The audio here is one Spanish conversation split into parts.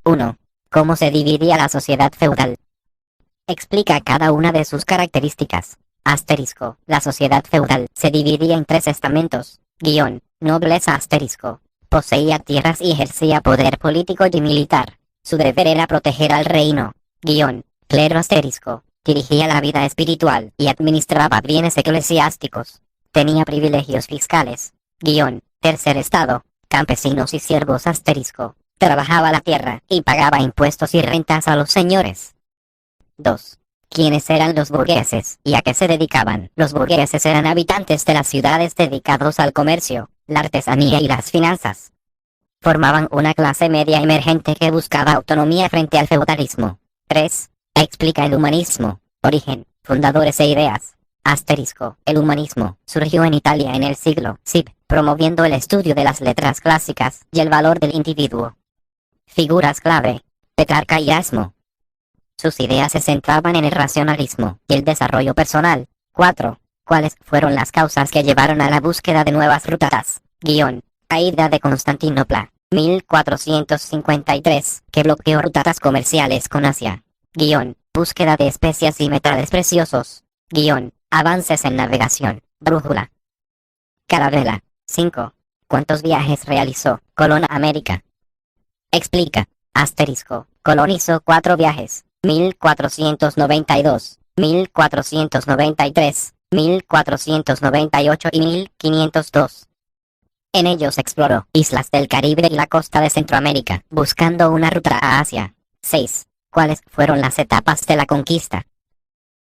1. ¿Cómo se dividía la sociedad feudal? Explica cada una de sus características. Asterisco. La sociedad feudal se dividía en tres estamentos. Guión. Nobleza asterisco. Poseía tierras y ejercía poder político y militar. Su deber era proteger al reino. Guión. Clero asterisco. Dirigía la vida espiritual y administraba bienes eclesiásticos. Tenía privilegios fiscales. Guión. Tercer estado. Campesinos y siervos asterisco. Trabajaba la tierra y pagaba impuestos y rentas a los señores. 2. ¿Quiénes eran los burgueses y a qué se dedicaban? Los burgueses eran habitantes de las ciudades dedicados al comercio, la artesanía y las finanzas. Formaban una clase media emergente que buscaba autonomía frente al feudalismo. 3. Explica el humanismo. Origen, fundadores e ideas. Asterisco. El humanismo surgió en Italia en el siglo SIB, promoviendo el estudio de las letras clásicas y el valor del individuo. Figuras clave. Petrarca y Erasmo. Sus ideas se centraban en el racionalismo y el desarrollo personal. 4. ¿Cuáles fueron las causas que llevaron a la búsqueda de nuevas rutas? Guión. Aida de Constantinopla, 1453, que bloqueó rutas comerciales con Asia. Guión. Búsqueda de especias y metales preciosos. Guión. Avances en navegación. Brújula. Carabela. 5. ¿Cuántos viajes realizó Colón a América? Explica. Asterisco. Colón hizo 4 viajes. 1492, 1493, 1498 y 1502. En ellos exploró islas del Caribe y la costa de Centroamérica, buscando una ruta a Asia. 6. ¿Cuáles fueron las etapas de la conquista?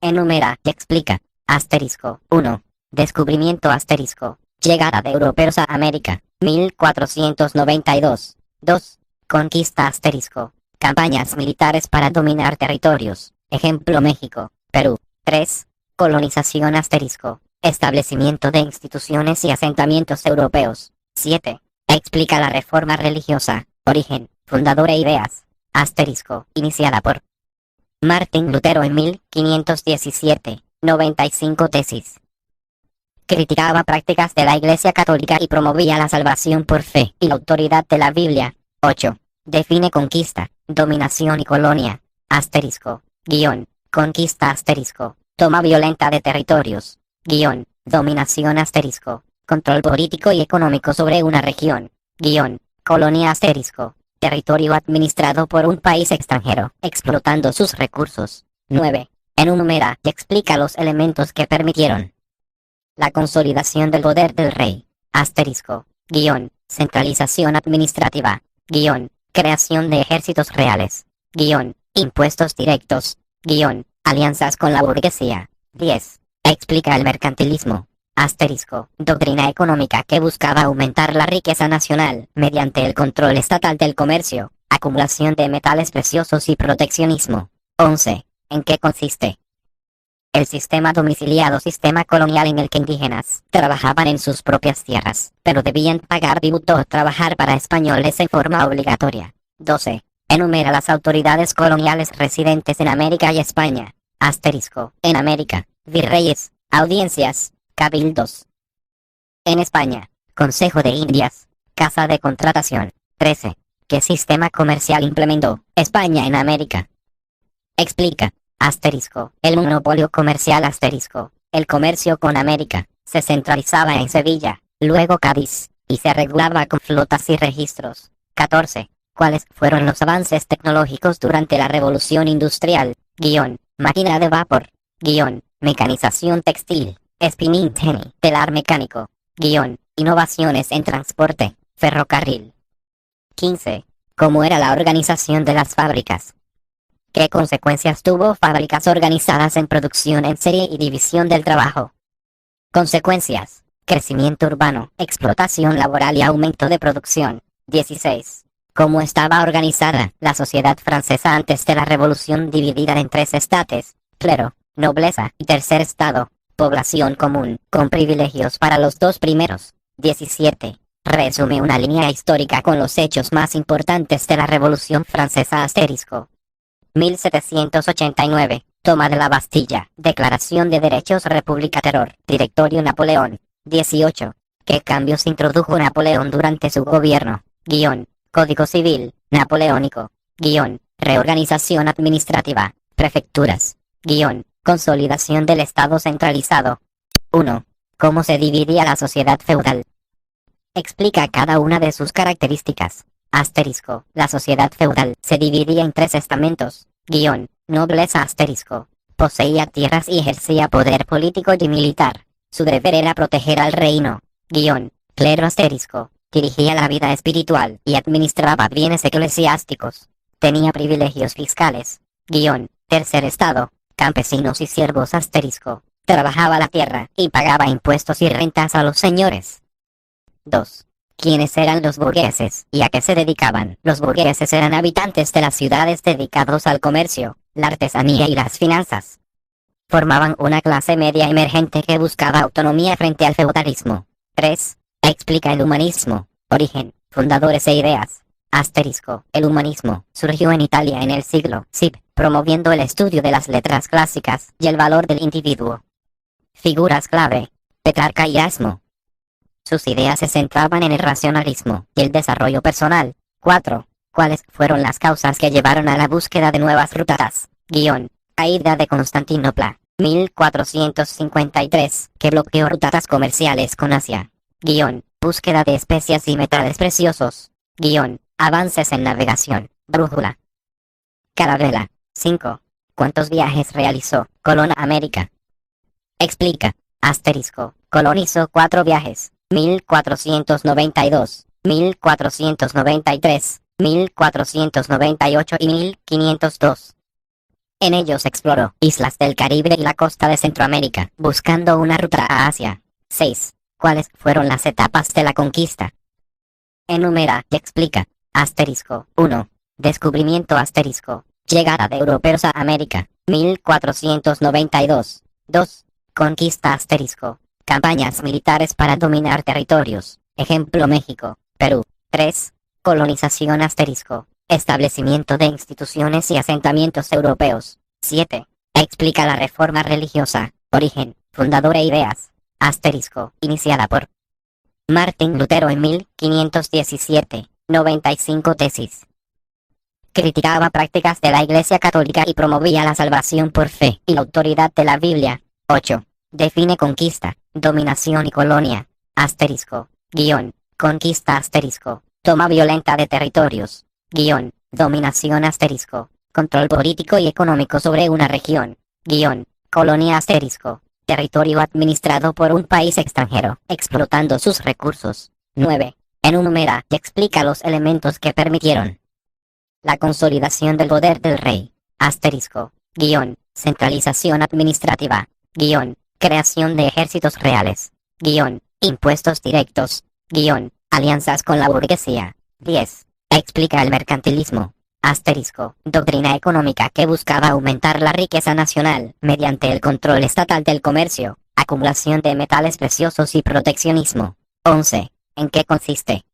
Enumera y explica. Asterisco. 1. Descubrimiento asterisco. Llegada de europeos a América, 1492. 2. Conquista asterisco. Campañas militares para dominar territorios. Ejemplo México, Perú. 3. Colonización asterisco. Establecimiento de instituciones y asentamientos europeos. 7. Explica la reforma religiosa. Origen, fundador e ideas. Asterisco. Iniciada por Martín Lutero en 1517. 95 tesis. Criticaba prácticas de la Iglesia Católica y promovía la salvación por fe y la autoridad de la Biblia. 8. Define conquista, dominación y colonia. Asterisco. Guión. Conquista asterisco. Toma violenta de territorios. Guión. Dominación asterisco. Control político y económico sobre una región. Guión. Colonia asterisco. Territorio administrado por un país extranjero, explotando sus recursos. 9. Enumera y explica los elementos que permitieron la consolidación del poder del rey. Asterisco. Guión. Centralización administrativa. Guión. Creación de ejércitos reales. Guión. Impuestos directos. Guión. Alianzas con la burguesía. 10. Explica el mercantilismo. Asterisco. Doctrina económica que buscaba aumentar la riqueza nacional mediante el control estatal del comercio, acumulación de metales preciosos y proteccionismo. 11. ¿En qué consiste el sistema domiciliado, sistema colonial en el que indígenas trabajaban en sus propias tierras, pero debían pagar tributo o trabajar para españoles en forma obligatoria? 12. Enumera las autoridades coloniales residentes en América y España. Asterisco. En América, virreyes, audiencias, cabildos. En España, Consejo de Indias, Casa de Contratación. 13. ¿Qué sistema comercial implementó España en América? Explica. Asterisco. El monopolio comercial asterisco. El comercio con América se centralizaba en Sevilla, luego Cádiz, y se regulaba con flotas y registros. 14. ¿Cuáles fueron los avances tecnológicos durante la Revolución Industrial? Guión. Máquina de vapor. Guión. Mecanización textil. Spinning jenny. Telar mecánico. Guión. Innovaciones en transporte. Ferrocarril. 15. ¿Cómo era la organización de las fábricas? ¿Qué consecuencias tuvo fábricas organizadas en producción en serie y división del trabajo? Consecuencias. Crecimiento urbano, explotación laboral y aumento de producción. 16. ¿Cómo estaba organizada la sociedad francesa antes de la Revolución, dividida en 3 estates: clero, nobleza y tercer estado, población común, con privilegios para los 2 primeros? 17. Resume una línea histórica con los hechos más importantes de la Revolución Francesa. Asterisco. 1789. Toma de la Bastilla. Declaración de Derechos. República. Terror. Directorio Napoleón. 18. ¿Qué cambios introdujo Napoleón durante su gobierno? Guión. Código Civil Napoleónico. Reorganización administrativa. Prefecturas. Consolidación del Estado centralizado. 1. ¿Cómo se dividía la sociedad feudal? Explica cada una de sus características. Asterisco. La sociedad feudal se dividía en tres estamentos. Nobleza asterisco. Poseía tierras y ejercía poder político y militar. Su deber era proteger al reino. Clero asterisco. Dirigía la vida espiritual y administraba bienes eclesiásticos. Tenía privilegios fiscales. Tercer estado. Campesinos y siervos asterisco. Trabajaba la tierra y pagaba impuestos y rentas a los señores. 2. ¿Quiénes eran los burgueses y a qué se dedicaban? Los burgueses eran habitantes de las ciudades dedicados al comercio, la artesanía y las finanzas. Formaban una clase media emergente que buscaba autonomía frente al feudalismo. 3. Explica el humanismo. Origen, fundadores e ideas. Asterisco. El humanismo surgió en Italia en el siglo SIB, promoviendo el estudio de las letras clásicas y el valor del individuo. Figuras clave. Petrarca y Erasmo. Sus ideas se centraban en el racionalismo y el desarrollo personal. 4. ¿Cuáles fueron las causas que llevaron a la búsqueda de nuevas rutas? Caída de Constantinopla, 1453, que bloqueó rutas comerciales con Asia. Búsqueda de especias y metales preciosos. Avances en navegación, brújula. Carabela. 5. ¿Cuántos viajes realizó Colón a América? Explica. Asterisco. Colón hizo 4 viajes. 1492, 1493, 1498 y 1502. En ellos exploró islas del Caribe y la costa de Centroamérica, buscando una ruta a Asia. 6. ¿Cuáles fueron las etapas de la conquista? Enumera y explica. Asterisco. 1. Descubrimiento asterisco. Llegada de europeos a América, 1492. 2. Conquista asterisco. Campañas militares para dominar territorios. Ejemplo México, Perú. 3. Colonización asterisco. Establecimiento de instituciones y asentamientos europeos. 7. Explica la reforma religiosa. Origen, fundador e ideas. Asterisco. Iniciada por Martín Lutero en 1517. 95 tesis. Criticaba prácticas de la Iglesia Católica y promovía la salvación por fe y la autoridad de la Biblia. 8. Define conquista, dominación y colonia. Asterisco. Conquista asterisco. Toma violenta de territorios. Dominación asterisco. Control político y económico sobre una región. Colonia asterisco. Territorio administrado por un país extranjero, explotando sus recursos. 9. Enumera y explica los elementos que permitieron la consolidación del poder del rey. Asterisco. Centralización administrativa. Creación de ejércitos reales. Impuestos directos. Alianzas con la burguesía. 10. Explica el mercantilismo. Asterisco. Doctrina económica que buscaba aumentar la riqueza nacional mediante el control estatal del comercio, acumulación de metales preciosos y proteccionismo. 11. ¿En qué consiste?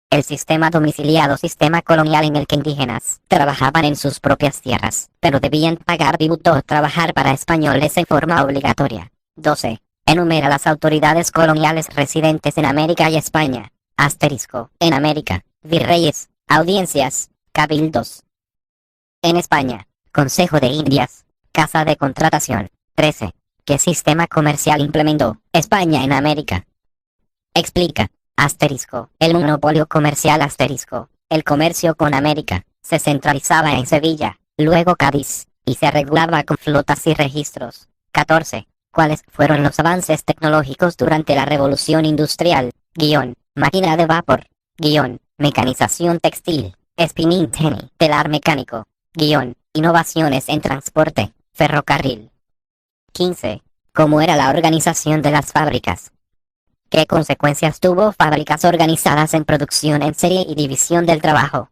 El sistema domiciliado, sistema colonial en el que indígenas trabajaban en sus propias tierras, pero debían pagar tributo o trabajar para españoles en forma obligatoria. 12. Enumera las autoridades coloniales residentes en América y España. Asterisco. En América, virreyes, audiencias, cabildos. En España, Consejo de Indias, Casa de Contratación. 13. ¿Qué sistema comercial implementó España en América? Explica. Asterisco. El monopolio comercial asterisco. El comercio con América se centralizaba en Sevilla, luego Cádiz, y se regulaba con flotas y registros. 14. ¿Cuáles fueron los avances tecnológicos durante la Revolución Industrial? Máquina de vapor. Mecanización textil. Spinning jenny. Telar mecánico. Innovaciones en transporte. Ferrocarril. 15. ¿Cómo era la organización de las fábricas? ¿Qué consecuencias tuvo fábricas organizadas en producción en serie y división del trabajo?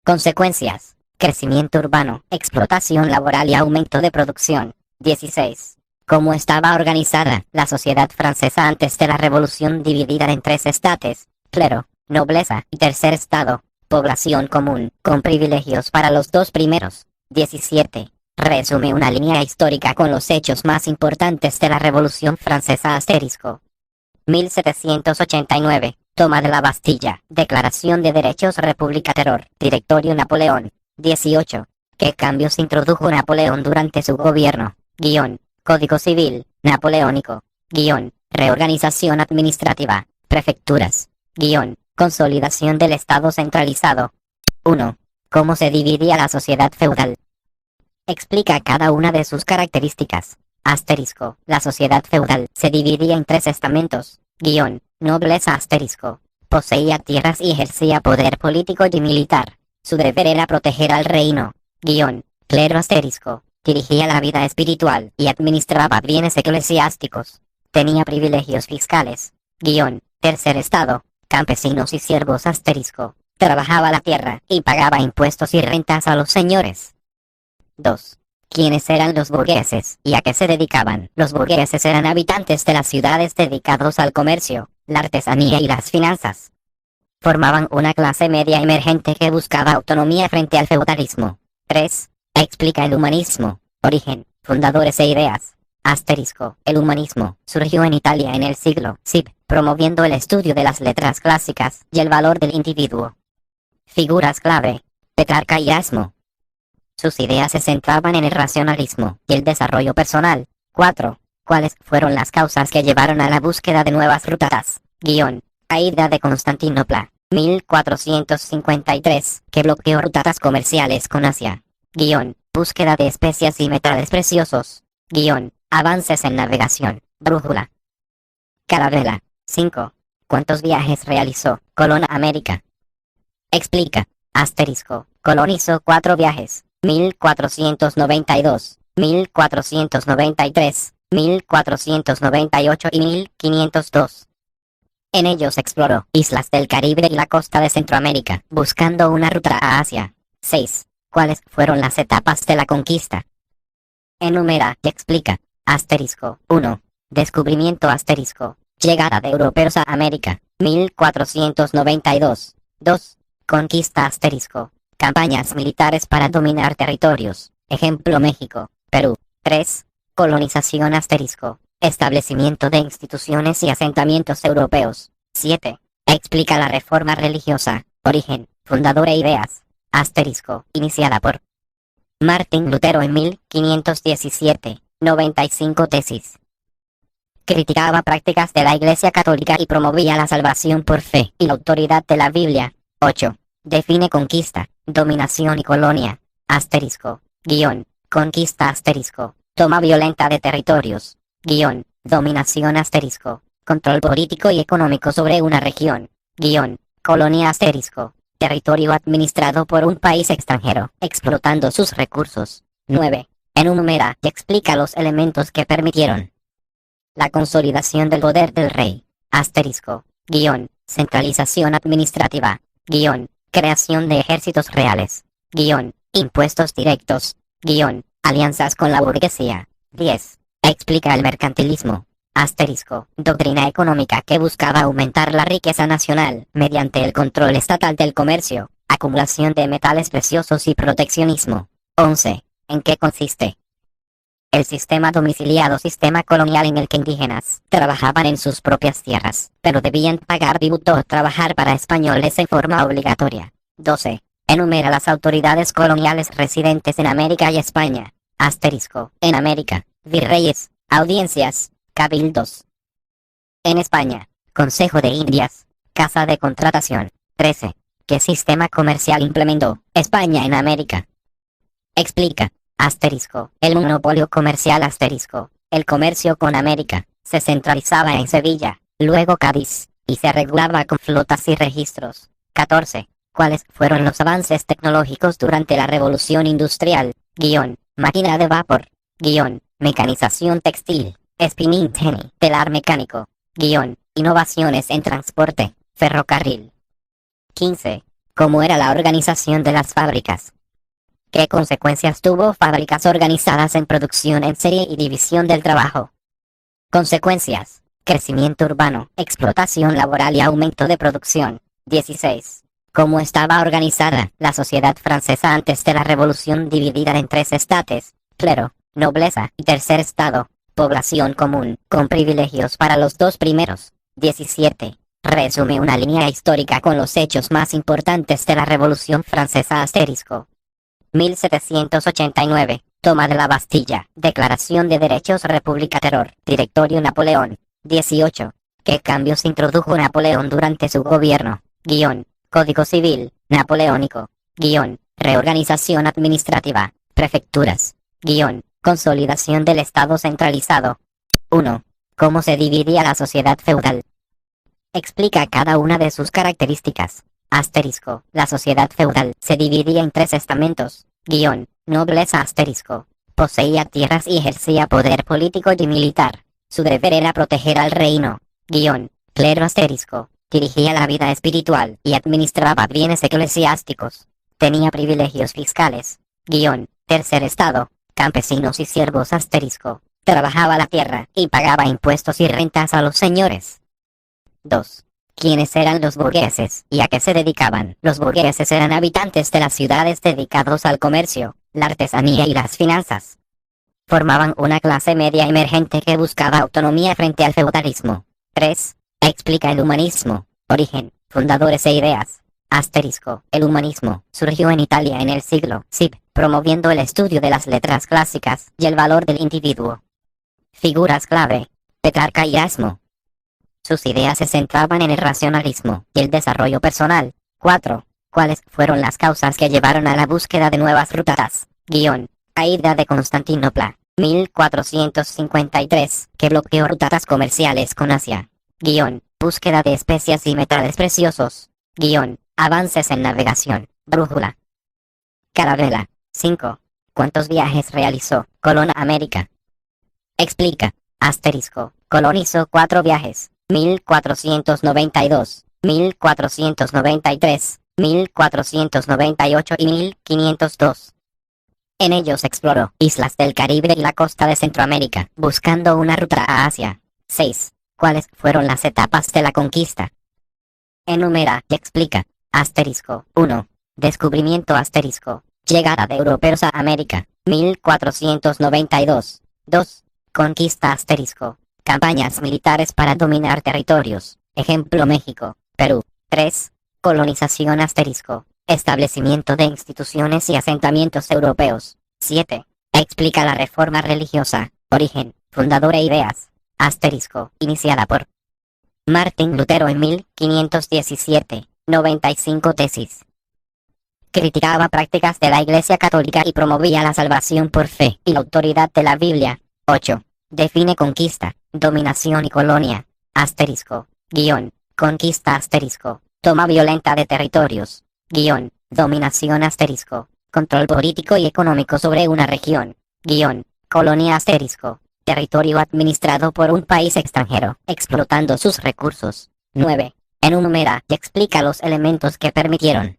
Consecuencias: crecimiento urbano, explotación laboral y aumento de producción. 16. ¿Cómo estaba organizada la sociedad francesa antes de la revolución, dividida en 3 estates: clero, nobleza y tercer estado, población común, con privilegios para los 2 primeros? 17. Resume una línea histórica con los hechos más importantes de la Revolución Francesa. 1789, Toma de la Bastilla. Declaración de Derechos República Terror. Directorio Napoleón. 18. ¿Qué cambios introdujo Napoleón durante su gobierno? Guión. Código Civil. Napoleónico. Guión. Reorganización administrativa. Prefecturas. Guión. Consolidación del Estado centralizado. 1. ¿Cómo se dividía la sociedad feudal? Explica cada una de sus características. Asterisco. La sociedad feudal se dividía en 3 estamentos. Guión. Nobleza asterisco. Poseía tierras y ejercía poder político y militar. Su deber era proteger al reino. Guión. Clero asterisco. Dirigía la vida espiritual y administraba bienes eclesiásticos. Tenía privilegios fiscales. Guión. Tercer estado. Campesinos y siervos asterisco. Trabajaba la tierra y pagaba impuestos y rentas a los señores. 2. ¿Quiénes eran los burgueses y a qué se dedicaban? Los burgueses eran habitantes de las ciudades dedicados al comercio, la artesanía y las finanzas. Formaban una clase media emergente que buscaba autonomía frente al feudalismo. 3. Explica el humanismo. Origen, fundadores e ideas. Asterisco. El humanismo surgió en Italia en el siglo SIB, promoviendo el estudio de las letras clásicas y el valor del individuo. Figuras clave. Petrarca y Erasmo. Sus ideas se centraban en el racionalismo y el desarrollo personal. 4. ¿Cuáles fueron las causas que llevaron a la búsqueda de nuevas rutas? Guión. Caída de Constantinopla. 1453, que bloqueó rutas comerciales con Asia. Guión. Búsqueda de especias y metales preciosos. Guión. Avances en navegación. Brújula. Carabela. 5. ¿Cuántos viajes realizó Colón a América? Explica. Asterisco. Colón hizo 4 viajes. 1492, 1493, 1498 y 1502. En ellos exploró islas del Caribe y la costa de Centroamérica, buscando una ruta a Asia. 6. ¿Cuáles fueron las etapas de la conquista? Enumera y explica. Asterisco. 1. Descubrimiento asterisco. Llegada de europeos a América. 1492. 2. Conquista asterisco. Campañas militares para dominar territorios. Ejemplo México, Perú. 3. Colonización asterisco. Establecimiento de instituciones y asentamientos europeos. 7. Explica la reforma religiosa. Origen, fundador e ideas. Asterisco. Iniciada por Martín Lutero en 1517. 95 tesis. Criticaba prácticas de la Iglesia Católica y promovía la salvación por fe y la autoridad de la Biblia. 8. Define conquista, dominación y colonia. Asterisco. Guión. Conquista asterisco. Toma violenta de territorios. Guión. Dominación asterisco. Control político y económico sobre una región. Guión. Colonia asterisco. Territorio administrado por un país extranjero, explotando sus recursos. 9. Enumera y explica los elementos que permitieron la consolidación del poder del rey. Asterisco. Guión. Centralización administrativa. Guión. Creación de ejércitos reales. Guión. Impuestos directos. Guión. Alianzas con la burguesía. 10. Explica el mercantilismo. Asterisco. Doctrina económica que buscaba aumentar la riqueza nacional mediante el control estatal del comercio, acumulación de metales preciosos y proteccionismo. 11. ¿En qué consiste el sistema domiciliado, sistema colonial en el que indígenas trabajaban en sus propias tierras, pero debían pagar tributo o trabajar para españoles en forma obligatoria? 12. Enumera las autoridades coloniales residentes en América y España. Asterisco. En América, virreyes, audiencias, cabildos. En España, Consejo de Indias, Casa de Contratación. 13. ¿Qué sistema comercial implementó España en América? Explica. Asterisco. El monopolio comercial asterisco. El comercio con América se centralizaba en Sevilla, luego Cádiz, y se regulaba con flotas y registros. 14. ¿Cuáles fueron los avances tecnológicos durante la Revolución Industrial? Guión. Máquina de vapor. Guión. Mecanización textil. Spinning jenny. Telar mecánico. Guión. Innovaciones en transporte. Ferrocarril. 15. ¿Cómo era la organización de las fábricas? ¿Qué consecuencias tuvo fábricas organizadas en producción en serie y división del trabajo? Consecuencias: crecimiento urbano, explotación laboral y aumento de producción. 16. ¿Cómo estaba organizada la sociedad francesa antes de la revolución, dividida en 3 estates: clero, nobleza y tercer estado, población común, con privilegios para los 2 primeros? 17. Resume una línea histórica con los hechos más importantes de la Revolución Francesa asterisco. 1789. Toma de la Bastilla. Declaración de Derechos República Terror. Directorio Napoleón. 18. ¿Qué cambios introdujo Napoleón durante su gobierno? Guión. Código Civil. Napoleónico. Guión. Reorganización administrativa. Prefecturas. Guión. Consolidación del Estado centralizado. 1. ¿Cómo se dividía la sociedad feudal? Explica cada una de sus características. Asterisco. La sociedad feudal se dividía en 3 estamentos. Guión. Nobleza asterisco. Poseía tierras y ejercía poder político y militar. Su deber era proteger al reino. Guión. Clero asterisco. Dirigía la vida espiritual y administraba bienes eclesiásticos. Tenía privilegios fiscales. Guión. Tercer estado. Campesinos y siervos asterisco. Trabajaba la tierra y pagaba impuestos y rentas a los señores. 2. ¿Quiénes eran los burgueses y a qué se dedicaban? Los burgueses eran habitantes de las ciudades dedicados al comercio, la artesanía y las finanzas. Formaban una clase media emergente que buscaba autonomía frente al feudalismo. 3. Explica el humanismo. Origen, fundadores e ideas. Asterisco. El humanismo surgió en Italia en el siglo SIB, promoviendo el estudio de las letras clásicas y el valor del individuo. Figuras clave. Petrarca y Erasmo. Sus ideas se centraban en el racionalismo y el desarrollo personal. 4. ¿Cuáles fueron las causas que llevaron a la búsqueda de nuevas rutas? Guión. Caída de Constantinopla. 1453, que bloqueó rutas comerciales con Asia. Guión. Búsqueda de especias y metales preciosos. Guión. Avances en navegación. Brújula. Carabela. 5. ¿Cuántos viajes realizó Colón a América? Explica. Asterisco. Colón hizo 4 viajes. 1492, 1493, 1498 y 1502. En ellos exploró islas del Caribe y la costa de Centroamérica, buscando una ruta a Asia. 6. ¿Cuáles fueron las etapas de la conquista? Enumera y explica. Asterisco. 1. Descubrimiento asterisco. Llegada de europeos a América. 1492. 2. Conquista asterisco. Campañas militares para dominar territorios. Ejemplo México, Perú. 3. Colonización asterisco. Establecimiento de instituciones y asentamientos europeos. 7. Explica la reforma religiosa. Origen, fundador e ideas. Asterisco. Iniciada por Martín Lutero en 1517. 95 tesis. Criticaba prácticas de la Iglesia Católica y promovía la salvación por fe y la autoridad de la Biblia. 8. Define conquista, dominación y colonia. Asterisco. Guión. Conquista asterisco. Toma violenta de territorios. Guión. Dominación asterisco. Control político y económico sobre una región. Guión. Colonia asterisco. Territorio administrado por un país extranjero, explotando sus recursos. 9. Enumera y explica los elementos que permitieron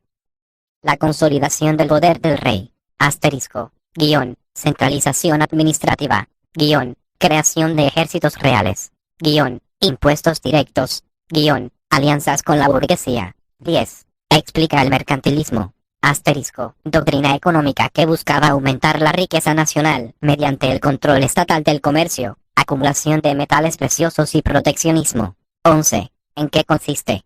la consolidación del poder del rey. Asterisco. Guión. Centralización administrativa. Guión. Creación de ejércitos reales. Guión. Impuestos directos. Guión. Alianzas con la burguesía. 10. Explica el mercantilismo. Asterisco. Doctrina económica que buscaba aumentar la riqueza nacional mediante el control estatal del comercio, acumulación de metales preciosos y proteccionismo. 11. ¿En qué consiste?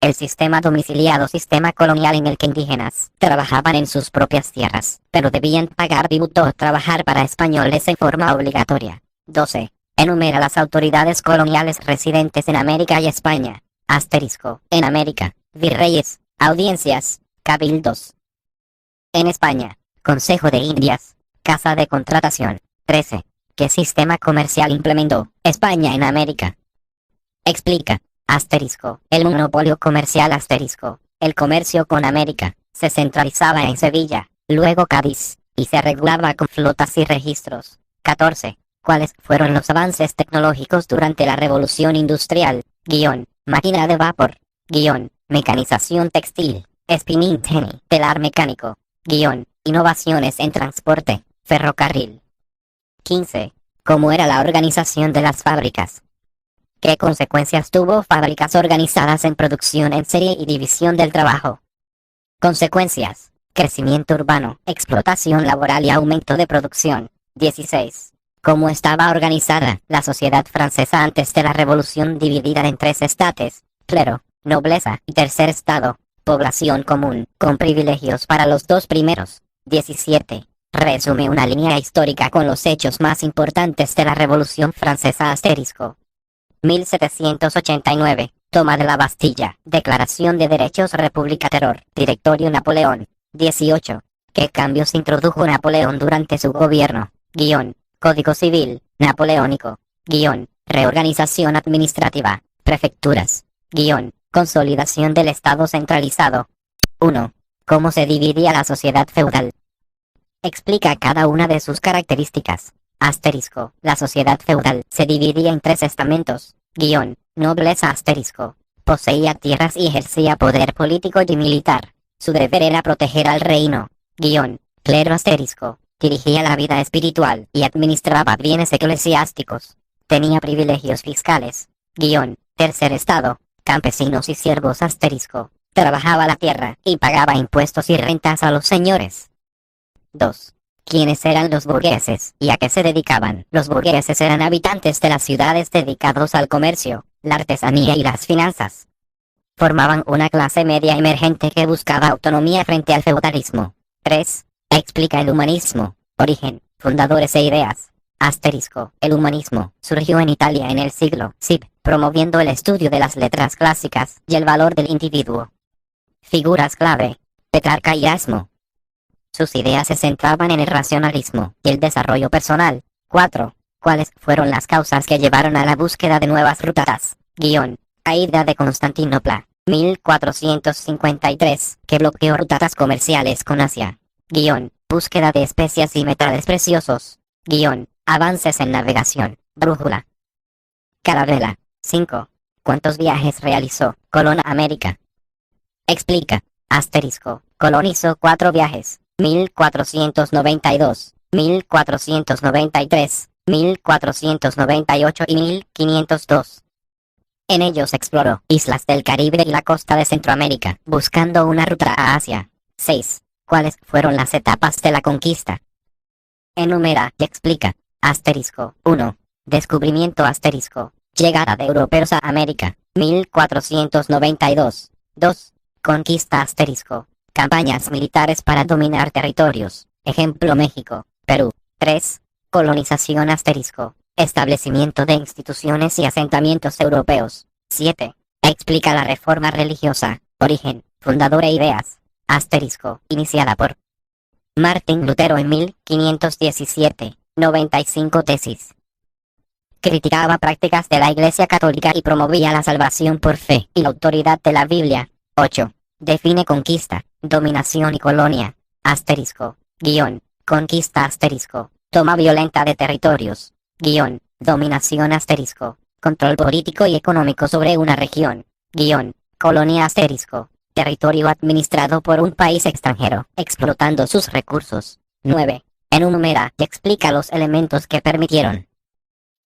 El sistema domiciliado, sistema colonial en el que indígenas trabajaban en sus propias tierras, pero debían pagar tributo o trabajar para españoles en forma obligatoria. 12. Enumera las autoridades coloniales residentes en América y España. Asterisco. En América, virreyes, audiencias, cabildos. En España, Consejo de Indias, Casa de Contratación. 13. ¿Qué sistema comercial implementó España en América? Explica. Asterisco. El monopolio comercial asterisco. El comercio con América se centralizaba en Sevilla, luego Cádiz, y se regulaba con flotas y registros. 14. ¿Cuáles fueron los avances tecnológicos durante la Revolución Industrial? Guión. Máquina de vapor. Guión. Mecanización textil. Spinning jenny. Telar mecánico. Guión. Innovaciones en transporte. Ferrocarril. 15. ¿Cómo era la organización de las fábricas? ¿Qué consecuencias tuvo fábricas organizadas en producción en serie y división del trabajo? Consecuencias. Crecimiento urbano, explotación laboral y aumento de producción. 16. ¿Cómo estaba organizada la sociedad francesa antes de la revolución dividida en 3 estates? clero, nobleza y tercer estado, población común, con privilegios para los dos primeros. 17. Resume una línea histórica con los hechos más importantes de la Revolución Francesa asterisco. 1789. Toma de la Bastilla. Declaración de Derechos República Terror. Directorio Napoleón. 18. ¿Qué cambios introdujo Napoleón durante su gobierno? Guión. Código Civil. Napoleónico. Guión. Reorganización administrativa. Prefecturas. Guión. Consolidación del Estado centralizado. 1. ¿Cómo se dividía la sociedad feudal? Explica cada una de sus características. Asterisco. La sociedad feudal se dividía en tres estamentos. Guión. Nobleza asterisco. Poseía tierras y ejercía poder político y militar. Su deber era proteger al reino. Guión. Clero asterisco. Dirigía la vida espiritual y administraba bienes eclesiásticos. Tenía privilegios fiscales. Guión. Tercer estado. Campesinos y siervos asterisco. Trabajaba la tierra y pagaba impuestos y rentas a los señores. 2. ¿Quiénes eran los burgueses y a qué se dedicaban? Los burgueses eran habitantes de las ciudades dedicados al comercio, la artesanía y las finanzas. Formaban una clase media emergente que buscaba autonomía frente al feudalismo. 3. Explica el humanismo. Origen, fundadores e ideas. Asterisco. El humanismo surgió en Italia en el siglo SIB, promoviendo el estudio de las letras clásicas y el valor del individuo. Figuras clave. Petrarca y Erasmo. Sus ideas se centraban en el racionalismo y el desarrollo personal. 4. ¿Cuáles fueron las causas que llevaron a la búsqueda de nuevas rutas? Guión. Caída de Constantinopla. 1453, que bloqueó rutas comerciales con Asia. Guión. Búsqueda de especias y metales preciosos. Guión. Avances en navegación. Brújula. Carabela. 5. ¿Cuántos viajes realizó Colón a América? Explica. Asterisco. Colón hizo 4 viajes. 1492, 1493, 1498 y 1502. En ellos exploró islas del Caribe y la costa de Centroamérica, buscando una ruta a Asia. 6. ¿Cuáles fueron las etapas de la conquista? Enumera y explica. Asterisco. 1. Descubrimiento asterisco. Llegada de europeos a América. 1492. 2. Conquista asterisco. Campañas militares para dominar territorios. Ejemplo México, Perú. 3. Colonización asterisco. Establecimiento de instituciones y asentamientos europeos. 7. Explica la reforma religiosa. Origen, fundador e ideas. Asterisco. Iniciada por Martín Lutero en 1517. 95 tesis. Criticaba prácticas de la Iglesia Católica y promovía la salvación por fe y la autoridad de la Biblia. 8. Define conquista, dominación y colonia. Asterisco. Guión. Conquista asterisco. Toma violenta de territorios. Guión. Dominación asterisco. Control político y económico sobre una región. Guión. Colonia asterisco. Territorio administrado por un país extranjero, explotando sus recursos. 9. Enumera y explica los elementos que permitieron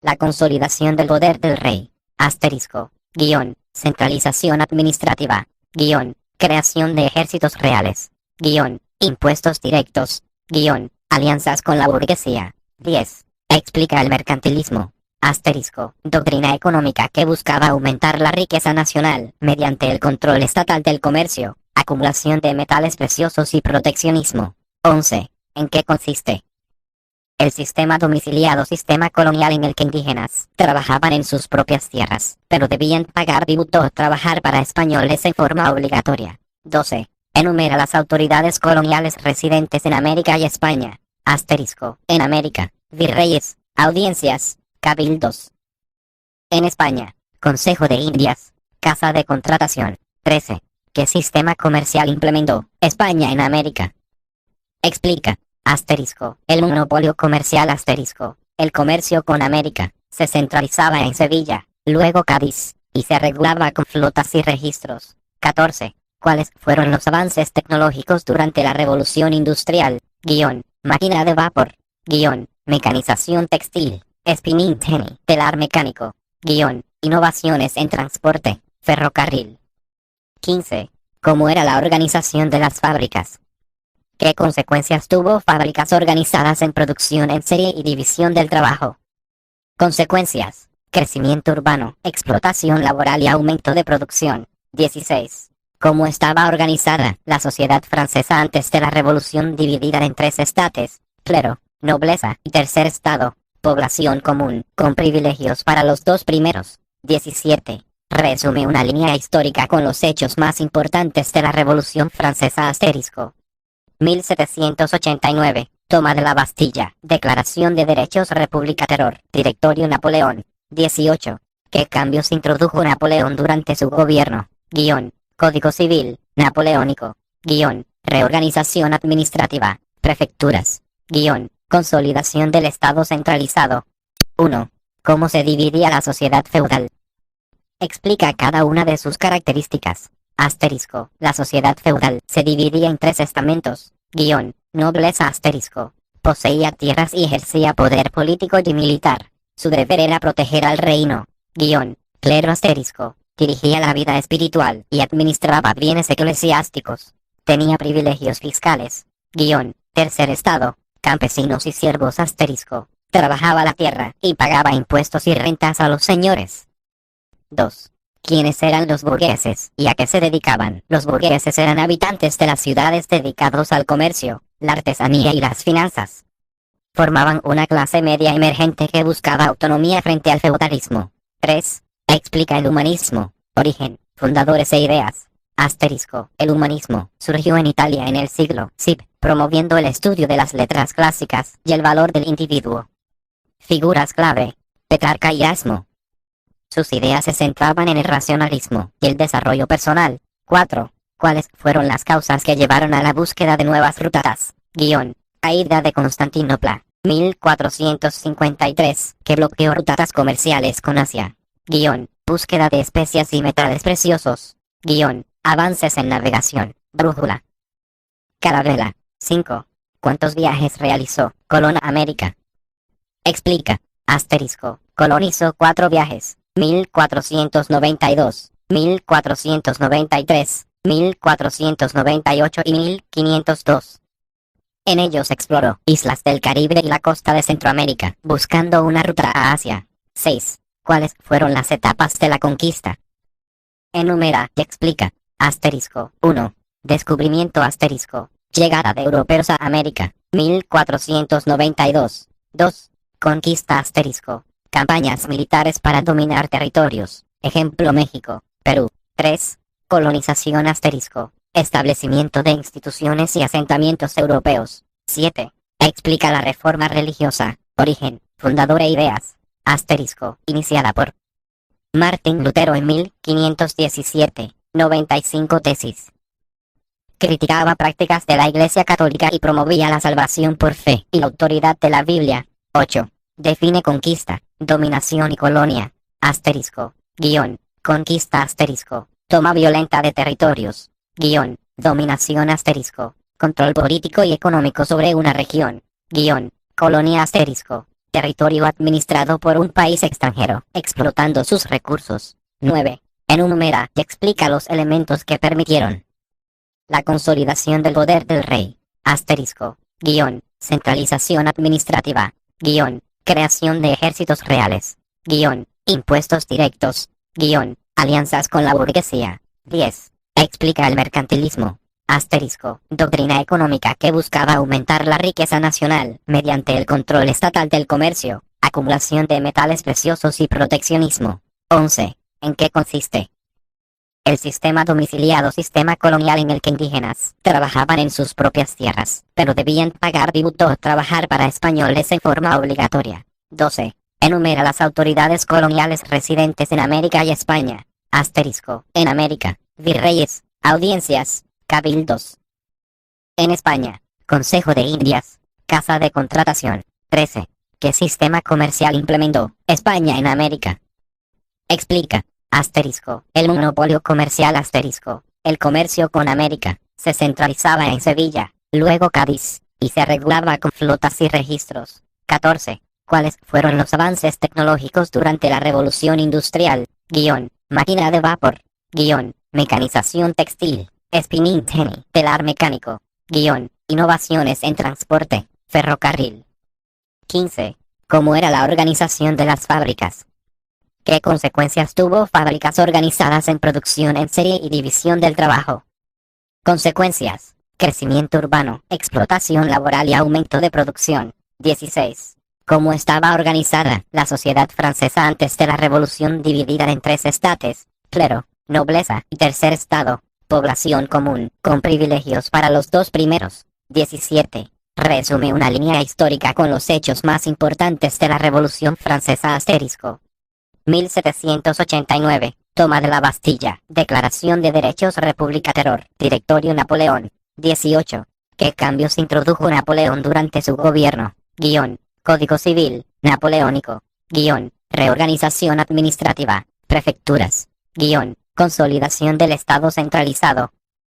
la consolidación del poder del rey. Asterisco. Guión. Centralización administrativa. Guión. Creación de ejércitos reales. Guión. Impuestos directos. Guión. Alianzas con la burguesía. 10. Explica el mercantilismo. Asterisco. Doctrina económica que buscaba aumentar la riqueza nacional mediante el control estatal del comercio, acumulación de metales preciosos y proteccionismo. 11. ¿En qué consiste? El sistema domiciliado sistema colonial en el que indígenas trabajaban en sus propias tierras, pero debían pagar tributo o trabajar para españoles en forma obligatoria. 12. Enumera las autoridades coloniales residentes en América y España. Asterisco. En América, virreyes, audiencias, cabildos. En España, Consejo de Indias, Casa de Contratación. 13. ¿Qué sistema comercial implementó España en América? Explica. Asterisco. El monopolio comercial asterisco. El comercio con América se centralizaba en Sevilla, luego Cádiz, y se regulaba con flotas y registros. 14. ¿Cuáles fueron los avances tecnológicos durante la Revolución Industrial? Guión. Máquina de vapor. Guión. Mecanización textil. Spinning jenny. Telar mecánico. Guión. Innovaciones en transporte. Ferrocarril. 15. ¿Cómo era la organización de las fábricas? ¿Qué consecuencias tuvo fábricas organizadas en producción en serie y división del trabajo? Consecuencias. Crecimiento urbano, explotación laboral y aumento de producción. 16. ¿Cómo estaba organizada la sociedad francesa antes de la revolución, dividida en tres estates: clero, nobleza y tercer estado, población común, con privilegios para los dos primeros? 17. Resume una línea histórica con los hechos más importantes de la Revolución Francesa. 1789. Toma de la Bastilla. Declaración de Derechos. República. Terror. Directorio Napoleón. 18. ¿Qué cambios introdujo Napoleón durante su gobierno? Código Civil Napoleónico. Reorganización administrativa. Prefecturas. Consolidación del Estado centralizado. 1. ¿Cómo se dividía la sociedad feudal? Explica cada una de sus características. La sociedad feudal se dividía en tres estamentos. Nobleza. Poseía tierras y ejercía poder político y militar. Su deber era proteger al reino. Clero. Dirigía la vida espiritual y administraba bienes eclesiásticos. Tenía privilegios fiscales. Tercer estado. Campesinos y siervos. Trabajaba la tierra y pagaba impuestos y rentas a los señores. 2. ¿Quiénes eran los burgueses y a qué se dedicaban? Los burgueses eran habitantes de las ciudades dedicados al comercio, la artesanía y las finanzas. Formaban una clase media emergente que buscaba autonomía frente al feudalismo. 3. Explica el humanismo. Origen, fundadores e ideas. El humanismo surgió en Italia en el siglo SIB, promoviendo el estudio de las letras clásicas y el valor del individuo. Figuras clave: Petrarca y Erasmo. Sus ideas se centraban en el racionalismo y el desarrollo personal. 4. ¿Cuáles fueron las causas que llevaron a la búsqueda de nuevas rutas? Caída de Constantinopla, 1453, que bloqueó rutas comerciales con Asia. Búsqueda de especias y metales preciosos. Avances en navegación, brújula. Carabela. 5. ¿Cuántos viajes realizó Colón a América? Explica. Colón hizo 4 viajes: 1492, 1493, 1498 y 1502. En ellos exploró islas del Caribe y la costa de Centroamérica, buscando una ruta a Asia. 6. ¿Cuáles fueron las etapas de la conquista? Enumera y explica. 1. Descubrimiento. Llegada de europeos a América, 1492. 2. Conquista. Campañas militares para dominar territorios. Ejemplo: México, Perú. 3. Colonización. Establecimiento de instituciones y asentamientos europeos. 7. Explica la reforma religiosa. Origen, fundador e ideas. Iniciada por Martín Lutero en 1517. 95 tesis. Criticaba prácticas de la Iglesia Católica y promovía la salvación por fe y la autoridad de la Biblia. 8. Define conquista, dominación y colonia. Conquista. Toma violenta de territorios. Dominación. Control político y económico sobre una región. Colonia. Territorio administrado por un país extranjero, explotando sus recursos. 9. Enumera y explica los elementos que permitieron la consolidación del poder del rey. Centralización administrativa. Creación de ejércitos reales. Impuestos directos. Alianzas con la burguesía. 10. Explica el mercantilismo. Doctrina económica que buscaba aumentar la riqueza nacional mediante el control estatal del comercio, acumulación de metales preciosos y proteccionismo. 11. ¿En qué consiste el sistema domiciliado? Sistema colonial en el que indígenas trabajaban en sus propias tierras, pero debían pagar tributo o trabajar para españoles en forma obligatoria. 12. Enumera las autoridades coloniales residentes en América y España. En América, virreyes, audiencias, cabildos. En España, Consejo de Indias, Casa de Contratación. 13. ¿Qué sistema comercial implementó España en América? Explica. El monopolio comercial. El comercio con América se centralizaba en Sevilla, luego Cádiz, y se regulaba con flotas y registros. 14. ¿Cuáles fueron los avances tecnológicos durante la Revolución Industrial? Máquina de vapor. Mecanización textil. Spinning jenny, telar mecánico. Innovaciones en transporte, ferrocarril. 15. ¿Cómo era la organización de las fábricas? ¿Qué consecuencias tuvo fábricas organizadas en producción en serie y división del trabajo? Consecuencias: crecimiento urbano, explotación laboral y aumento de producción. 16. ¿Cómo estaba organizada la sociedad francesa antes de la revolución, dividida en tres estates: clero, nobleza y tercer estado, población común, con privilegios para los dos primeros? 17. Resume una línea histórica con los hechos más importantes de la Revolución Francesa. Asterisco. 1789. Toma de la Bastilla. Declaración de Derechos. República. Terror. Directorio Napoleón. 18. ¿Qué cambios introdujo Napoleón durante su gobierno? Guión. Código Civil Napoleónico. Guión. Reorganización administrativa. Prefecturas. Guión. Consolidación del Estado centralizado.